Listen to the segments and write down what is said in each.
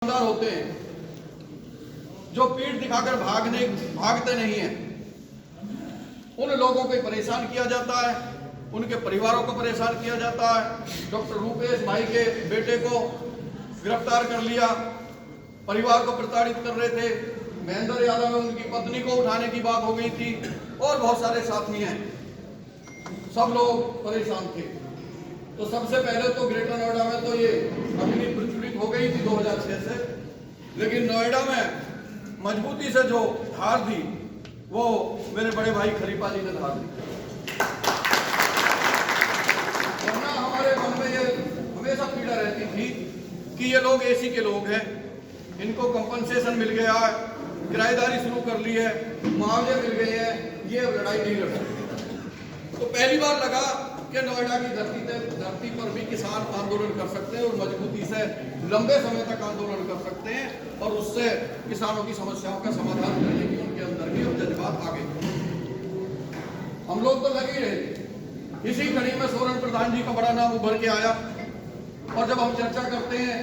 दुकानदार होते हैं जो पीठ दिखाकर भागते नहीं हैं, उन लोगों को परेशान किया जाता है, उनके परिवारों को परेशान किया जाता है। डॉक्टर रूपेश भाई के बेटे को गिरफ्तार कर लिया, परिवार को प्रताड़ित कर रहे थे। महेंद्र यादव में उनकी पत्नी को उठाने की बात हो गई थी और बहुत सारे साथी हैं, सब लोग परेशान थे। तो सबसे पहले तो ग्रेटर नोएडा में तो ये अग्नि प्रज्वलित हो गई थी 2006 से, लेकिन नोएडा में मजबूती से जो धार दी वो मेरे बड़े भाई खलीफा जी ने धार दी। वरना हमारे मन में ये हमेशा पीड़ा रहती थी कि ये लोग एसी के लोग हैं, इनको कंपनसेशन मिल गया है, किराएदारी शुरू कर ली है, मुआवजे मिल गए हैं, ये लड़ाई नहीं लड़ सकते। तो पहली बार लगा कि नोएडा की धरती पर भी किसान आंदोलन कर सकते हैं और मजबूती से लंबे समय तक आंदोलन कर सकते हैं और उससे किसानों की समस्याओं का समाधान करने की उनके अंदर भी अब जज्बात आ गए। हम लोग तो लगे ही रहे। इसी कड़ी में सोरेन प्रधान जी का बड़ा नाम उभर के आया और जब हम चर्चा करते हैं,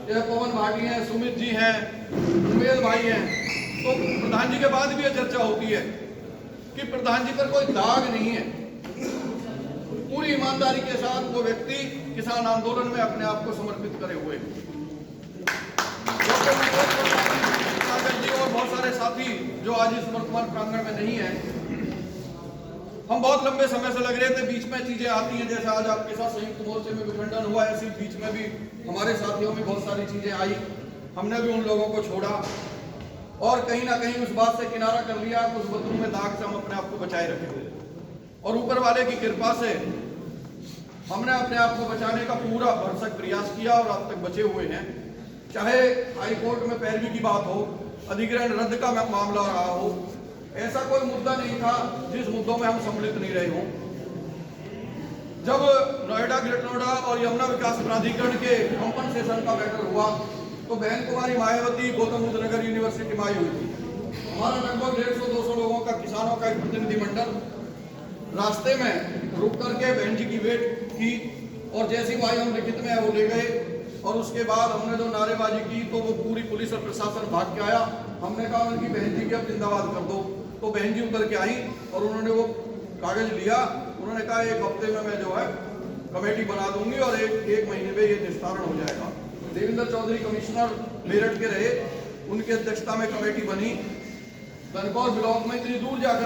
पवन भाटी हैं, सुमित जी हैं, उमेश भाई हैं, तो प्रधान जी के बाद भी यह चर्चा होती है कि प्रधान जी पर कोई दाग नहीं है। पूरी ईमानदारी के साथ वो व्यक्ति किसान आंदोलन में अपने आप को समर्पित करे हुए और बहुत सारे साथी जो आज इस वर्तमान प्रांगण में नहीं है। हम बहुत लंबे समय से लग रहे थे, बीच में चीजें आती हैं, जैसे आज आपके साथ संयुक्त मोर्चे में विखंडन हुआ, ऐसी बीच में भी हमारे साथियों में बहुत सारी चीजें आई। हमने भी उन लोगों को छोड़ा और कहीं ना कहीं उस बात से किनारा कर लिया, उस बदलू में दाग से हम अपने आप को बचाए रखे और ऊपर वाले की कृपा से हमने अपने आप को बचाने का पूरा भरसक प्रयास किया और अब तक बचे हुए हैं। चाहे हाई कोर्ट में पैरवी की बात हो, अधिग्रहण रद्द का मामला रहा हो, ऐसा कोई मुद्दा नहीं था जिस मुद्दों में हम सम्मिलित नहीं रहे हों। जब नोएडा, ग्रेटर नोएडा और यमुना विकास प्राधिकरण के कंपनसेशन का मैटर हुआ तो बहन कुमारी मायावती गौतम बुद्ध नगर यूनिवर्सिटी में आई हुई थी। हमारा लगभग 150-200 लोगों का, किसानों का एक प्रतिनिधिमंडल रास्ते में रुक करके बहन जी की वेट की और जैसी भाई हम लिखित में वो ले गए और उसके बाद हमने जो नारेबाजी की तो वो पूरी पुलिस और प्रशासन भाग के आया। हमने कहा उनकी बहन जी की अब जिंदाबाद कर दो, तो बहन जी उतर के आई और उन्होंने वो कागज लिया। उन्होंने कहा 1 हफ्ते में मैं जो है कमेटी बना दूंगी और एक महीने में ये निस्तारण हो जाएगा। देवेंद्र चौधरी कमिश्नर मेरठ के रहे, उनकी अध्यक्षता में कमेटी बनी। गनकौर ब्लॉक में इतनी दूर जाकर